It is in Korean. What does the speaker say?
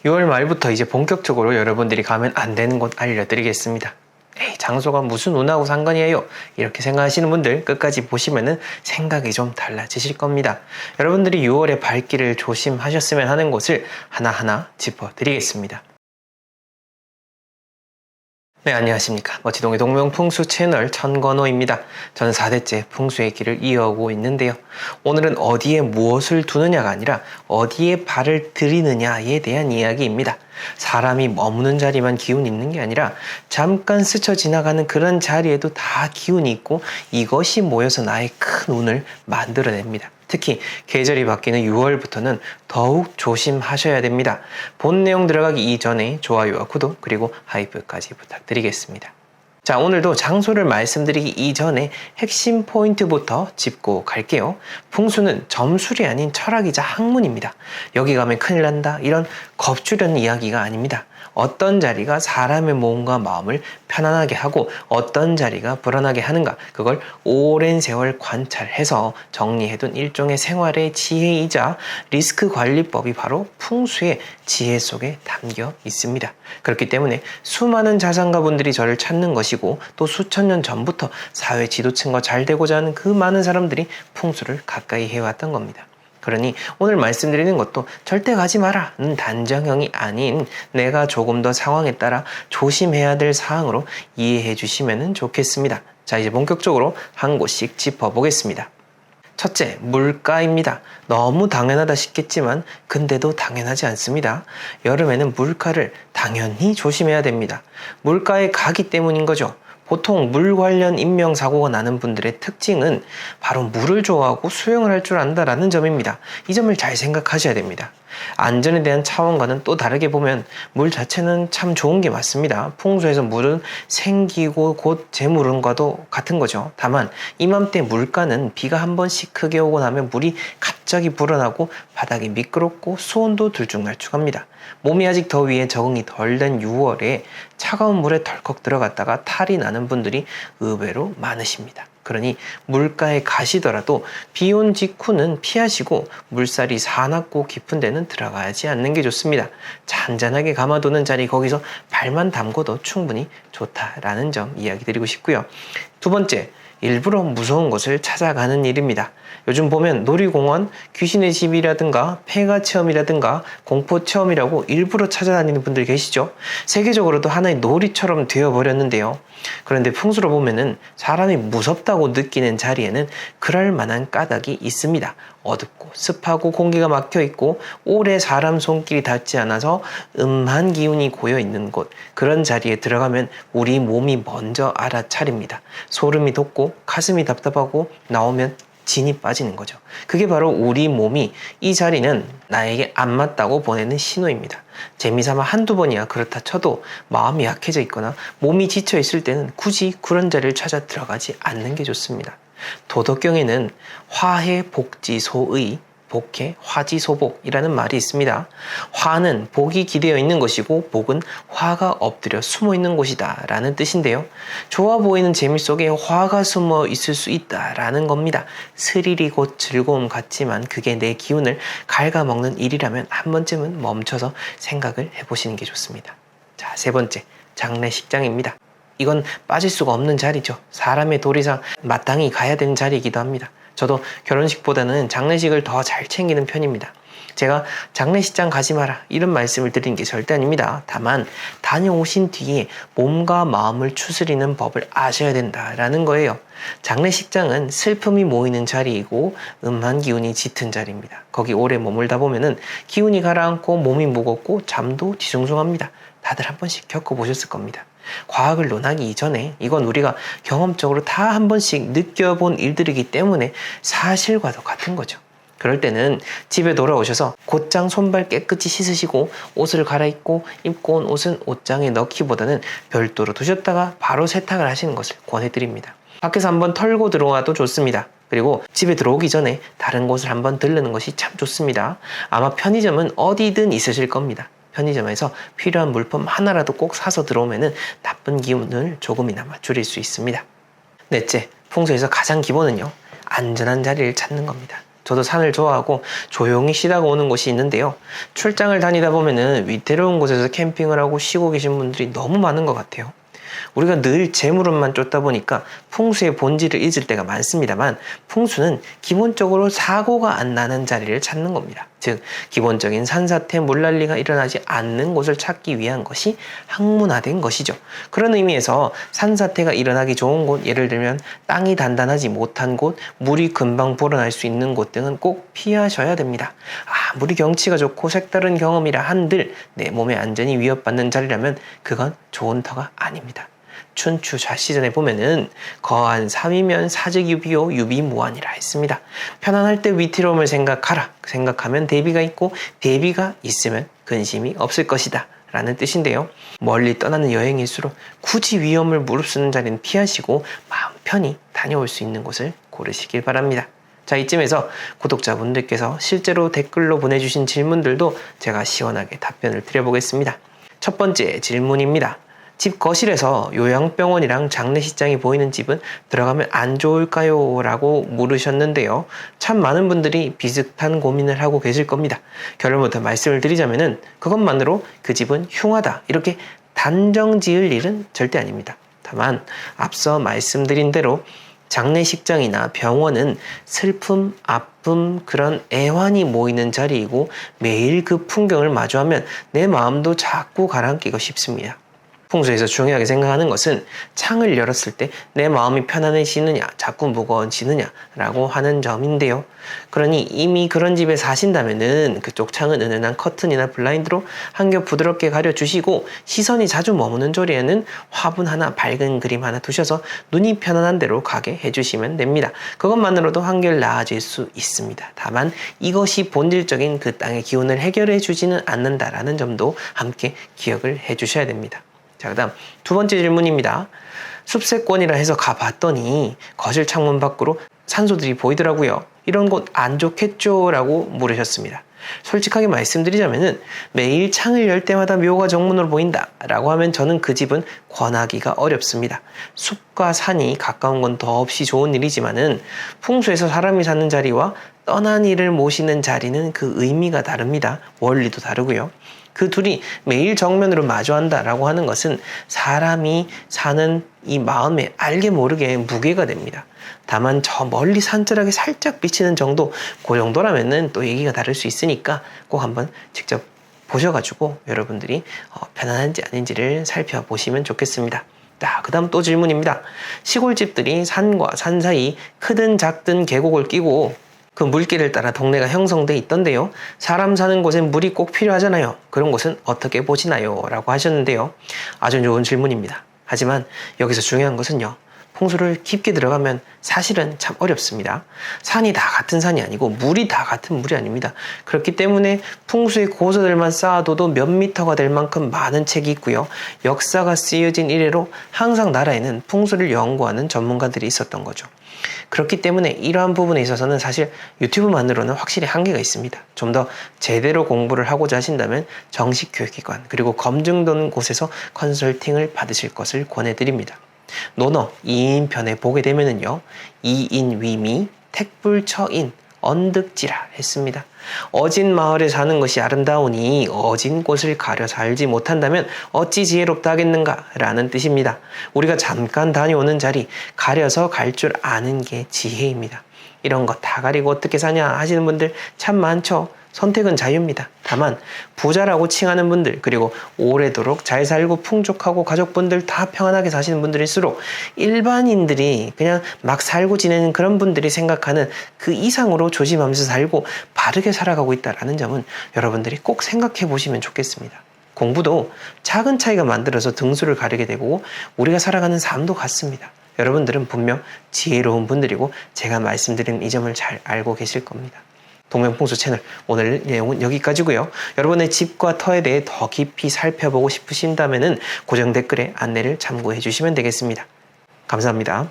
6월 말부터 이제 본격적으로 여러분들이 가면 안 되는 곳 알려드리겠습니다. 에이, 장소가 무슨 운하고 상관이에요? 이렇게 생각하시는 분들 끝까지 보시면은 생각이 좀 달라지실 겁니다. 여러분들이 6월에 발길을 조심하셨으면 하는 곳을 하나하나 짚어드리겠습니다. 네, 안녕하십니까. 멋지동의 동명풍수 채널 천건호입니다. 저는 4대째 풍수의 길을 이어오고 있는데요. 오늘은 어디에 무엇을 두느냐가 아니라 어디에 발을 들이느냐에 대한 이야기입니다. 사람이 머무는 자리만 기운이 있는 게 아니라 잠깐 스쳐 지나가는 그런 자리에도 다 기운이 있고 이것이 모여서 나의 큰 운을 만들어냅니다. 특히 계절이 바뀌는 6월부터는 더욱 조심하셔야 됩니다. 본 내용 들어가기 이전에 좋아요와 구독 그리고 하이프까지 부탁드리겠습니다. 자, 오늘도 장소를 말씀드리기 이전에 핵심 포인트부터 짚고 갈게요. 풍수는 점술이 아닌 철학이자 학문입니다. 여기 가면 큰일 난다 이런 겁주려는 이야기가 아닙니다. 어떤 자리가 사람의 몸과 마음을 편안하게 하고 어떤 자리가 불안하게 하는가, 그걸 오랜 세월 관찰해서 정리해둔 일종의 생활의 지혜이자 리스크 관리법이 바로 풍수의 지혜 속에 담겨 있습니다. 그렇기 때문에 수많은 자산가분들이 저를 찾는 것이고 또 수천 년 전부터 사회 지도층과 잘 되고자 하는 그 많은 사람들이 풍수를 가까이 해왔던 겁니다. 그러니 오늘 말씀드리는 것도 절대 가지 마라는 단정형이 아닌 내가 조금 더 상황에 따라 조심해야 될 사항으로 이해해 주시면 좋겠습니다. 자, 이제 본격적으로 한 곳씩 짚어보겠습니다. 첫째, 물가입니다. 너무 당연하다 싶겠지만 근데도 당연하지 않습니다. 여름에는 물가를 당연히 조심해야 됩니다. 물가에 가기 때문인 거죠. 보통 물 관련 인명사고가 나는 분들의 특징은 바로 물을 좋아하고 수영을 할 줄 안다라는 점입니다. 이 점을 잘 생각하셔야 됩니다. 안전에 대한 차원과는 또 다르게 보면 물 자체는 참 좋은 게 맞습니다. 풍수에서 물은 생기고 곧 재물운과도 같은 거죠. 다만 이맘때 물가는 비가 한 번씩 크게 오고 나면 물이 갑자기 불어나고 바닥이 미끄럽고 수온도 들쭉날쭉합니다. 몸이 아직 더위에 적응이 덜 된 6월에 차가운 물에 덜컥 들어갔다가 탈이 나는 분들이 의외로 많으십니다. 그러니 물가에 가시더라도 비온 직후는 피하시고 물살이 사납고 깊은 데는 들어가지 않는 게 좋습니다. 잔잔하게 감아두는 자리 거기서 발만 담궈도 충분히 좋다라는 점 이야기 드리고 싶고요. 두 번째, 일부러 무서운 곳을 찾아가는 일입니다. 요즘 보면 놀이공원, 귀신의 집이라든가 폐가 체험이라든가 공포 체험이라고 일부러 찾아다니는 분들 계시죠? 세계적으로도 하나의 놀이처럼 되어버렸는데요. 그런데 풍수로 보면은 사람이 무섭다고 느끼는 자리에는 그럴 만한 까닭이 있습니다. 어둡고 습하고 공기가 막혀 있고 오래 사람 손길이 닿지 않아서 음한 기운이 고여 있는 곳, 그런 자리에 들어가면 우리 몸이 먼저 알아차립니다. 소름이 돋고 가슴이 답답하고 나오면 진이 빠지는 거죠. 그게 바로 우리 몸이 이 자리는 나에게 안 맞다고 보내는 신호입니다. 재미삼아 한두 번이야 그렇다 쳐도 마음이 약해져 있거나 몸이 지쳐 있을 때는 굳이 그런 자리를 찾아 들어가지 않는 게 좋습니다. 도덕경에는 화해복지소의, 복해 화지소복이라는 말이 있습니다. 화는 복이 기대어 있는 것이고 복은 화가 엎드려 숨어 있는 곳이다 라는 뜻인데요. 좋아 보이는 재미 속에 화가 숨어 있을 수 있다 라는 겁니다. 스릴이 곧 즐거움 같지만 그게 내 기운을 갉아먹는 일이라면 한 번쯤은 멈춰서 생각을 해보시는 게 좋습니다. 자, 세 번째, 장례식장입니다. 이건 빠질 수가 없는 자리죠. 사람의 도리상 마땅히 가야 되는 자리이기도 합니다. 저도 결혼식보다는 장례식을 더 잘 챙기는 편입니다. 제가 장례식장 가지 마라 이런 말씀을 드리는 게 절대 아닙니다. 다만 다녀오신 뒤에 몸과 마음을 추스리는 법을 아셔야 된다라는 거예요. 장례식장은 슬픔이 모이는 자리이고 음한 기운이 짙은 자리입니다. 거기 오래 머물다 보면은 기운이 가라앉고 몸이 무겁고 잠도 뒤숭숭합니다. 다들 한 번씩 겪어보셨을 겁니다. 과학을 논하기 이전에 이건 우리가 경험적으로 다 한 번씩 느껴본 일들이기 때문에 사실과도 같은 거죠. 그럴 때는 집에 돌아오셔서 곧장 손발 깨끗이 씻으시고 옷을 갈아입고 입고 온 옷은 옷장에 넣기보다는 별도로 두셨다가 바로 세탁을 하시는 것을 권해드립니다. 밖에서 한번 털고 들어와도 좋습니다. 그리고 집에 들어오기 전에 다른 곳을 한번 들르는 것이 참 좋습니다. 아마 편의점은 어디든 있으실 겁니다. 편의점에서 필요한 물품 하나라도 꼭 사서 들어오면 나쁜 기운을 조금이나마 줄일 수 있습니다. 넷째, 풍수에서 가장 기본은요, 안전한 자리를 찾는 겁니다. 저도 산을 좋아하고 조용히 쉬다가 오는 곳이 있는데요. 출장을 다니다 보면은 위태로운 곳에서 캠핑을 하고 쉬고 계신 분들이 너무 많은 것 같아요. 우리가 늘 재물운만 쫓다 보니까 풍수의 본질을 잊을 때가 많습니다만, 풍수는 기본적으로 사고가 안 나는 자리를 찾는 겁니다. 즉 기본적인 산사태, 물난리가 일어나지 않는 곳을 찾기 위한 것이 학문화된 것이죠. 그런 의미에서 산사태가 일어나기 좋은 곳, 예를 들면 땅이 단단하지 못한 곳, 물이 금방 불어날 수 있는 곳 등은 꼭 피하셔야 됩니다. 아무리 경치가 좋고 색다른 경험이라 한들 내 몸에 안전이 위협받는 자리라면 그건 좋은 터가 아닙니다. 춘추 좌시전에 보면은 거한 삼이면 사직유비요 유비무환이라 했습니다. 편안할 때 위태로움을 생각하라. 생각하면 대비가 있고 대비가 있으면 근심이 없을 것이다 라는 뜻인데요. 멀리 떠나는 여행일수록 굳이 위험을 무릅쓰는 자리는 피하시고 마음 편히 다녀올 수 있는 곳을 고르시길 바랍니다. 자, 이쯤에서 구독자분들께서 실제로 댓글로 보내주신 질문들도 제가 시원하게 답변을 드려보겠습니다. 첫 번째 질문입니다. 집 거실에서 요양병원이랑 장례식장이 보이는 집은 들어가면 안 좋을까요? 라고 물으셨는데요. 참 많은 분들이 비슷한 고민을 하고 계실 겁니다. 결론부터 말씀을 드리자면은 그것만으로 그 집은 흉하다 이렇게 단정 지을 일은 절대 아닙니다. 다만 앞서 말씀드린 대로 장례식장이나 병원은 슬픔, 아픔, 그런 애환이 모이는 자리이고 매일 그 풍경을 마주하면 내 마음도 자꾸 가라앉기가 쉽습니다. 풍수에서 중요하게 생각하는 것은 창을 열었을 때 내 마음이 편안해지느냐, 자꾸 무거워지느냐 라고 하는 점인데요. 그러니 이미 그런 집에 사신다면은 그쪽 창은 은은한 커튼이나 블라인드로 한 겹 부드럽게 가려주시고, 시선이 자주 머무는 자리에는 화분 하나, 밝은 그림 하나 두셔서 눈이 편안한 대로 가게 해주시면 됩니다. 그것만으로도 한결 나아질 수 있습니다. 다만 이것이 본질적인 그 땅의 기운을 해결해 주지는 않는다라는 점도 함께 기억을 해주셔야 됩니다. 자, 그 다음 두 번째 질문입니다. 숲세권이라 해서 가봤더니 거실 창문 밖으로 산소들이 보이더라고요. 이런 곳 안 좋겠죠? 라고 물으셨습니다. 솔직하게 말씀드리자면은 매일 창을 열 때마다 묘가 정문으로 보인다 라고 하면 저는 그 집은 권하기가 어렵습니다. 숲과 산이 가까운 건 더없이 좋은 일이지만은 풍수에서 사람이 사는 자리와 떠난 이를 모시는 자리는 그 의미가 다릅니다. 원리도 다르고요. 그 둘이 매일 정면으로 마주한다라고 하는 것은 사람이 사는 이 마음에 알게 모르게 무게가 됩니다. 다만 저 멀리 산자락에 살짝 비치는 정도, 그 정도라면은 또 얘기가 다를 수 있으니까 꼭 한번 직접 보셔가지고 여러분들이 편안한지 아닌지를 살펴보시면 좋겠습니다. 자, 그 다음 또 질문입니다. 시골집들이 산과 산 사이 크든 작든 계곡을 끼고 그 물길을 따라 동네가 형성돼 있던데요. 사람 사는 곳엔 물이 꼭 필요하잖아요. 그런 곳은 어떻게 보시나요? 라고 하셨는데요. 아주 좋은 질문입니다. 하지만 여기서 중요한 것은요. 풍수를 깊게 들어가면 사실은 참 어렵습니다. 산이 다 같은 산이 아니고 물이 다 같은 물이 아닙니다. 그렇기 때문에 풍수의 고서들만 쌓아둬도 몇 미터가 될 만큼 많은 책이 있고요. 역사가 쓰여진 이래로 항상 나라에는 풍수를 연구하는 전문가들이 있었던 거죠. 그렇기 때문에 이러한 부분에 있어서는 사실 유튜브만으로는 확실히 한계가 있습니다. 좀 더 제대로 공부를 하고자 하신다면 정식 교육기관 그리고 검증된 곳에서 컨설팅을 받으실 것을 권해드립니다. 논어 2인편에 보게 되면은요, 이인위미, 택불처인, 언득지라 했습니다. 어진 마을에 사는 것이 아름다우니 어진 곳을 가려 살지 못한다면 어찌 지혜롭다 하겠는가 라는 뜻입니다. 우리가 잠깐 다녀오는 자리 가려서 갈 줄 아는 게 지혜입니다. 이런 거 다 가리고 어떻게 사냐 하시는 분들 참 많죠. 선택은 자유입니다. 다만 부자라고 칭하는 분들, 그리고 오래도록 잘 살고 풍족하고 가족분들 다 평안하게 사시는 분들일수록 일반인들이 그냥 막 살고 지내는 그런 분들이 생각하는 그 이상으로 조심하면서 살고 바르게 살아가고 있다는 점은 여러분들이 꼭 생각해 보시면 좋겠습니다. 공부도 작은 차이가 만들어서 등수를 가르게 되고 우리가 살아가는 삶도 같습니다. 여러분들은 분명 지혜로운 분들이고 제가 말씀드린 이 점을 잘 알고 계실 겁니다. 동명풍수 채널 오늘 내용은 여기까지고요. 여러분의 집과 터에 대해 더 깊이 살펴보고 싶으신다면 고정 댓글에 안내를 참고해 주시면 되겠습니다. 감사합니다.